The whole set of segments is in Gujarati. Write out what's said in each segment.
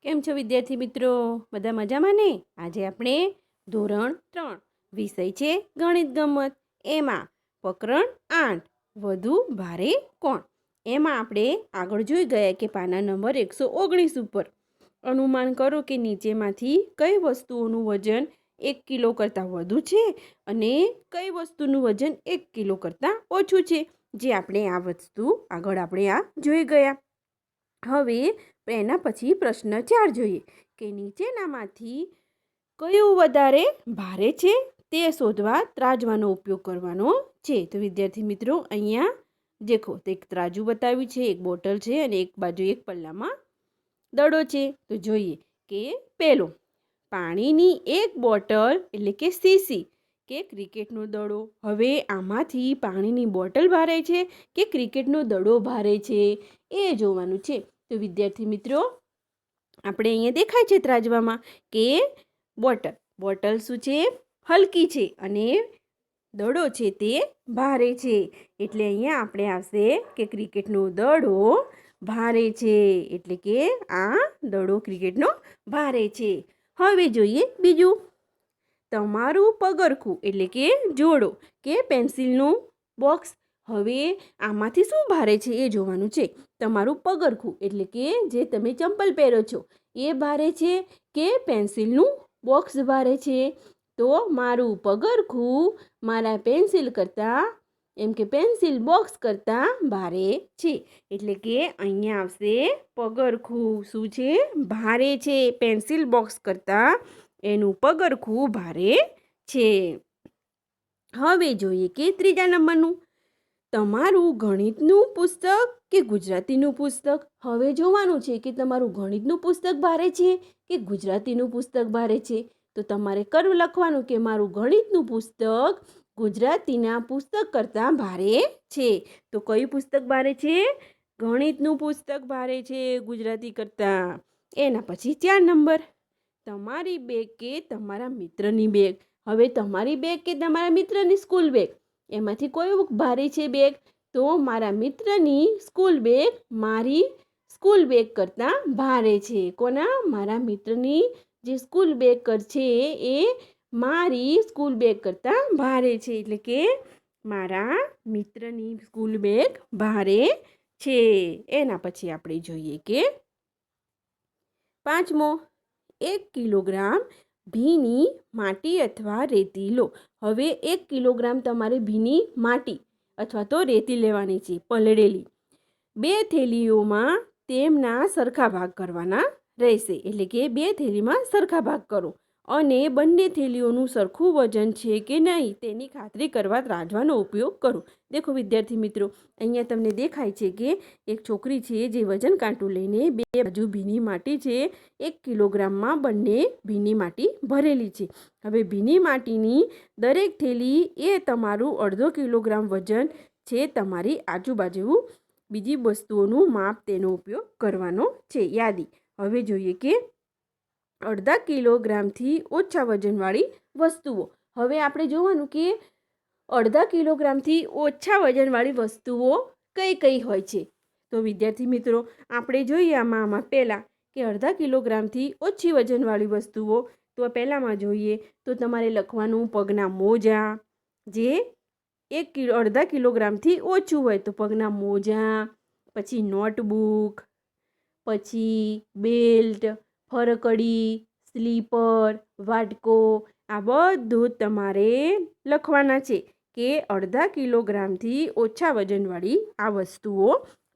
કેમ છો વિદ્યાર્થી મિત્રો? બધા મજામાં ને? આજે આપણે ધોરણ 3 વિષય છે ગણિત ગમત, એમાં પ્રકરણ 8 વધુ ભારે કોણ. એમાં આપણે આગળ જોઈ ગયા કે પાના નંબર 119 ઉપર અનુમાન કરો કે નીચેમાંથી કઈ વસ્તુઓનું વજન 1 કિલો કરતાં વધુ છે અને કઈ વસ્તુનું વજન 1 કિલો કરતાં ઓછું છે. જે આપણે આ વસ્તુ આગળ આપણે આ જોઈ ગયા. હવે એના પછી પ્રશ્ન 4 જોઈએ કે નીચેનામાંથી કયું વધારે ભારે છે તે શોધવા ત્રાજવાનો ઉપયોગ કરવાનો છે. તો વિદ્યાર્થી મિત્રો અહીંયા દેખો તે એક ત્રાજુ બતાવ્યું છે, એક બોટલ છે અને એક બાજુ એક પલ્લામાં દડો છે. તો જોઈએ કે પહેલો પાણીની એક બોટલ એટલે કે સીસી કે ક્રિકેટનો દડો. હવે આમાંથી પાણીની બોટલ ભારે છે કે ક્રિકેટનો દડો ભારે છે એ જોવાનું છે. તો વિદ્યાર્થી મિત્રો આપણે અહીંયા દેખાય છે ત્રાજવામાં કે બોટલ શું છે? હલકી છે અને દડો છે તે ભારે છે. એટલે અહીંયા આપણે આવશે કે ક્રિકેટનો દડો ભારે છે. એટલે કે આ દડો ક્રિકેટનો ભારે છે. હવે જોઈએ બીજું, તમારું પગરખું એટલે કે જોડો કે પેન્સિલનું બોક્સ. હવે આમાંથી શું ભારે છે એ જોવાનું છે. તમારું પગરખું એટલે કે જે તમે ચંપલ પહેરો છો એ ભારે છે કે પેન્સિલનું બોક્સ ભારે છે? તો મારું પગરખું મારા પેન્સિલ કરતાં એમ કે પેન્સિલ બોક્સ કરતાં ભારે છે. એટલે કે અહીંયા આવશે પગરખું શું છે? ભારે છે. પેન્સિલ બોક્સ કરતાં એનું પગરખું ભારે છે. હવે જોઈએ કે ત્રીજા નંબરનું, તમારું ગણિતનું પુસ્તક કે ગુજરાતીનું પુસ્તક. હવે જોવાનું છે કે તમારું ગણિતનું પુસ્તક ભારે છે કે ગુજરાતીનું પુસ્તક ભારે છે. તો તમારે લખવાનું કે મારું ગણિતનું પુસ્તક ગુજરાતીના પુસ્તક કરતાં ભારે છે. તો કયું પુસ્તક ભારે છે? ગણિતનું પુસ્તક ભારે છે ગુજરાતી કરતાં. એના પછી 4 નંબર, તમારી બેગ કે તમારા મિત્રની બેગ. હવે તમારી બેગ કે તમારા મિત્રની સ્કૂલ બેગ, એમાંથી કયું ભારે છે બેગ? તો મારા મિત્રની સ્કૂલ બેગ મારી સ્કૂલ બેગ કરતાં ભારે છે. કોના? મારા મિત્રની જે સ્કૂલ બેગ છે એ મારી સ્કૂલ બેગ કરતાં ભારે છે. એટલે કે મારા મિત્રની સ્કૂલ બેગ ભારે છે. એના પછી આપણે જોઈએ કે 5મો, 1 કિલોગ્રામ ભીની માટી અથવા રેતી લો. હવે 1 કિલોગ્રામ તમારે ભીની માટી અથવા તો રેતી લેવાની છે, પલળેલી. 2 થેલીઓમાં તેમના સરખા ભાગ કરવાના રહેશે. એટલે કે 2 થેલીમાં સરખા ભાગ કરો અને બંને થેલીઓનું સરખું વજન છે કે નહીં તેની ખાતરી કરવા ત્રાજવાનો ઉપયોગ કરો. દેખો વિદ્યાર્થી મિત્રો, અહીંયા તમને દેખાય છે કે એક છોકરી છે જે વજન કાંટું લઈને 2 બાજુ ભીની માટી છે 1 કિલોગ્રામમાં બંને ભીની માટી ભરેલી છે. હવે ભીની માટીની દરેક થેલી એ તમારું 1/2 કિલોગ્રામ વજન છે. તમારી આજુબાજુ બીજી વસ્તુઓનું માપ તેનો ઉપયોગ કરવાનો છે. યાદી. હવે જોઈએ કે 1/2 કિલોગ્રામથી ઓછા વજનવાળી વસ્તુઓ. હવે આપણે જોવાનું કે 1/2 કિલોગ્રામથી ઓછા વજનવાળી વસ્તુઓ કઈ કઈ હોય છે. તો વિદ્યાર્થી મિત્રો આપણે જોઈએ આમાં પહેલાં કે 1/2 કિલોગ્રામથી ઓછી વજનવાળી વસ્તુઓ. તો પહેલાંમાં જોઈએ તો તમારે લખવાનું પગના મોજા, જે 1.5 કિલોગ્રામથી ઓછું હોય તો પગના મોજા, પછી નોટબુક, પછી બેલ્ટ, ફરકડી, સ્લીપર, વાટકો. આ બધું તમારે લખવાના છે કે 1/2 કિલોગ્રામથી ઓછા વજનવાળી આ વસ્તુઓ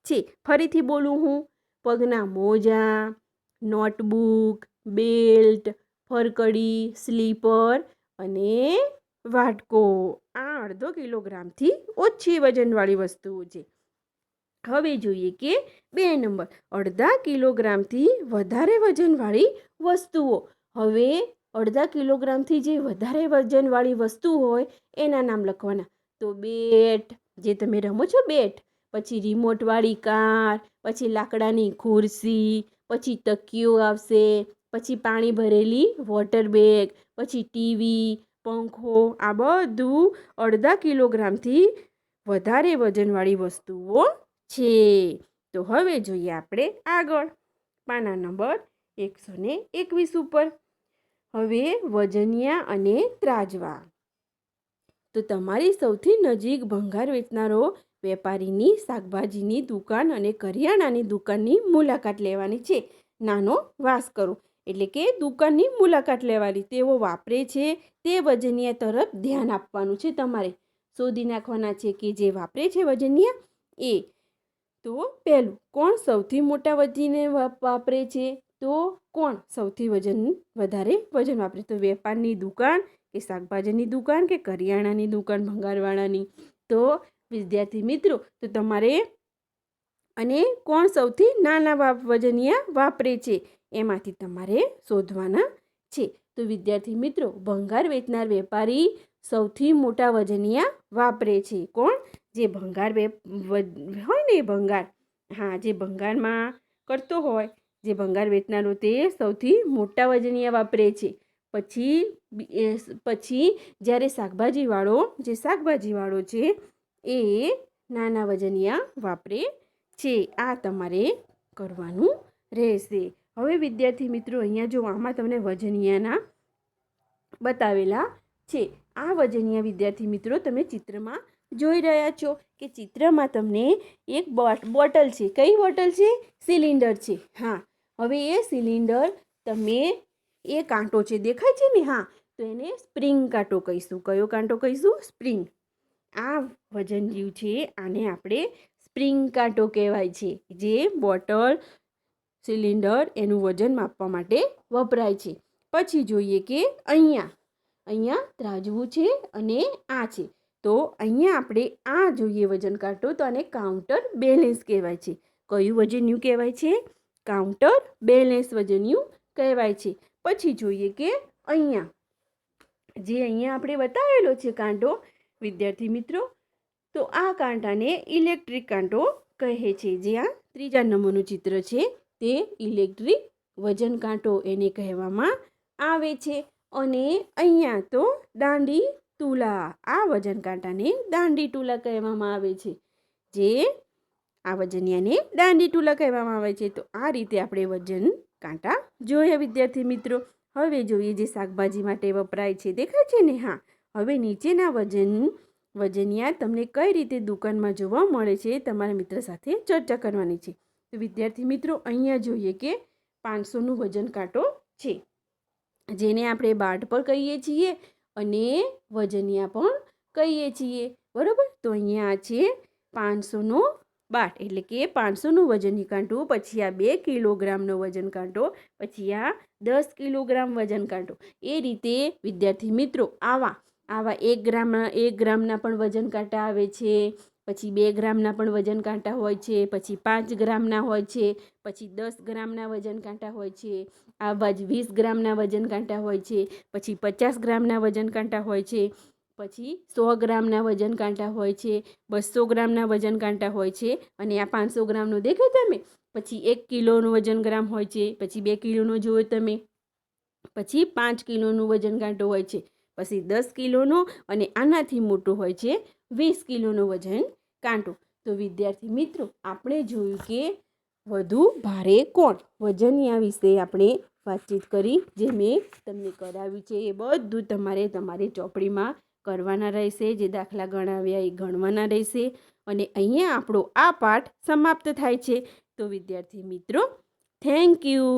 છે. ફરીથી બોલું હું, પગના મોજા, નોટબુક, બેલ્ટ, ફરકડી, સ્લીપર અને વાટકો. આ 1/2 કિલોગ્રામથી ઓછી વજનવાળી વસ્તુઓ છે. હવે જોઈએ કે 2 નંબર, 1/2 કિલોગ્રામથી વધારે વજનવાળી વસ્તુઓ. હવે 1/2 કિલોગ્રામથી જે વધારે વજનવાળી વસ્તુ હોય એના નામ લખવાના. તો બેટ, જે તમે રમો છો બેટ, પછી રિમોટવાળી કાર, પછી લાકડાની ખુરશી, પછી તકિયો આવશે, પછી પાણી ભરેલી વોટર બેગ, પછી ટીવી, પંખો. આ બધું 1/2 કિલોગ્રામથી વધારે વજનવાળી વસ્તુઓ છે. તો હવે જોઈએ આપણે આગળ પાના નંબર 121 ઉપર. હવે વજનિયા અને ત્રાજવા. તો તમારી સૌથી નજીક ભંગાર વેચનારો વેપારીની શાકભાજીની દુકાન અને કરિયાણાની દુકાનની મુલાકાત લેવાની છે. નાનો વાસ કરો એટલે કે દુકાનની મુલાકાત લેવાની. તેઓ વાપરે છે તે વજનિયા તરફ ધ્યાન આપવાનું છે. તમારે શોધી નાખવાના છે કે જે વાપરે છે વજનિયા એ. તો પહેલું, કોણ સૌથી મોટા વજનને વાપરે છે? તો કોણ સૌથી વધારે વજન વાપરે? તો વેપારની દુકાન કે શાકભાજીની દુકાન કે કરિયાણાની દુકાન ભંગારવાળાની? તો વિદ્યાર્થી મિત્રો, તો તમારે અને કોણ સૌથી નાના વજનિયા વાપરે છે એમાંથી તમારે શોધવાના છે. તો વિદ્યાર્થી મિત્રો, ભંગાર વેચનાર વેપારી સૌથી મોટા વજનિયા વાપરે છે. કોણ? જે ભંગાર હોય ને ભંગાર, હા, જે ભંગારમાં કરતો હોય, જે ભંગાર વેચનારો તે સૌથી મોટા વજનિયા વાપરે છે. પછી જ્યારે શાકભાજીવાળો છે એ નાના વજનિયા વાપરે છે. આ તમારે કરવાનું રહેશે. હવે વિદ્યાર્થી મિત્રો, અહીંયા જો આમાં તમને વજનિયાના બતાવેલા છે. આ વજનિયા વિદ્યાર્થી મિત્રો તમે ચિત્રમાં જોઈ રહ્યા છો કે ચિત્રમાં તમને એક બોટલ છે. કઈ બોટલ છે? સિલિન્ડર છે. હા, હવે એ સિલિન્ડર તમે એ કાંટો છે દેખાય છે ને? હા, તો એને સ્પ્રિંગ કાંટો કહીશું. કયો કાંટો કહીશું? સ્પ્રિંગ. આ વજનજીવ છે આને આપણે સ્પ્રિંગ કાંટો કહેવાય છે, જે બોટલ સિલિન્ડર એનું વજન માપવા માટે વપરાય છે. પછી જોઈએ કે અહીંયા ત્રાજવું છે અને આ છે. તો અહીંયા આપણે આ જોઈએ વજન કાંટો, તો આને કાઉન્ટર બેલેન્સ કહેવાય છે. કયું વજનિયું કહેવાય છે? કાઉન્ટર બેલેન્સ વજનિયું કહેવાય છે. પછી જોઈએ કે અહીંયા આપણે બતાવેલો છે કાંટો વિદ્યાર્થી મિત્રો, તો આ કાંટાને ઇલેક્ટ્રિક કાંટો કહે છે. જ્યાં ત્રીજા નંબરનું ચિત્ર છે તે ઇલેક્ટ્રિક વજન કાંટો એને કહેવામાં આવે છે. અને અહીંયા તો દાંડી તુલા, આ વજન કાંટાને દાંડી તુલા કહેવામાં આવે છે. જે આ વજનિયાને દાંડી તુલા કહેવામાં આવે છે. તો આ રીતે આપણે વજન કાંટા જોયા વિદ્યાર્થી મિત્રો. હવે જોઈએ જે શાકભાજી માટે વપરાય છે. દેખાય છે ને? હા, હવે નીચેના વજનિયા તમને કઈ રીતે દુકાનમાં જોવા મળે છે તમારા મિત્ર સાથે ચર્ચા કરવાની છે. તો વિદ્યાર્થી મિત્રો, અહીંયા જોઈએ કે 500નું વજન કાંટો છે, જેને આપણે બાટ પર કહીએ છીએ અને વજનિયા પણ કહીએ છીએ. બરાબર? તો અહીંયા છે 500નો બાટ, એટલે કે 500નું વજન કાંટું. પછી આ 2 કિલોગ્રામનો વજન કાંટો, પછી આ 10 કિલોગ્રામ વજન કાંટો. એ રીતે વિદ્યાર્થી મિત્રો આવા 1 ગ્રામના પણ વજન કાંટા આવે છે. પછી 2 ગ્રામના પણ વજન કાંટા હોય છે. પછી 5 ગ્રામના હોય છે. પછી 10 ગ્રામના વજન કાંટા હોય છે. આવા જ 20 ગ્રામના વજન કાંટા હોય છે. પછી 50 ગ્રામના વજન કાંટા હોય છે. પછી 100 ગ્રામના વજન કાંટા હોય છે. 200 ગ્રામના વજન કાંટા હોય છે. અને આ 500 ગ્રામનો દેખાય તમે? પછી 1 કિલોનું વજન ગ્રામ હોય છે. પછી 2 કિલોનો જુઓ તમે. પછી 5 કિલોનું વજન કાંટો હોય છે. પછી 10 કિલોનો, અને આનાથી મોટું હોય છે 20 કિલોનો વજન કાંટો. તો વિદ્યાર્થી મિત્રો, આપણે જોયું કે વધુ ભારે કોણ? વજનિયા વિશે આપણે વાતચીત કરી. જે મેં તમને કરાવ્યું છે એ બધું તમારે તમારી ચોપડીમાં કરવાના રહેશે. જે દાખલા ગણાવ્યા એ ગણવાના રહેશે. અને અહીંયા આપણો આ પાઠ સમાપ્ત થાય છે. તો વિદ્યાર્થી મિત્રો, થેન્ક યુ.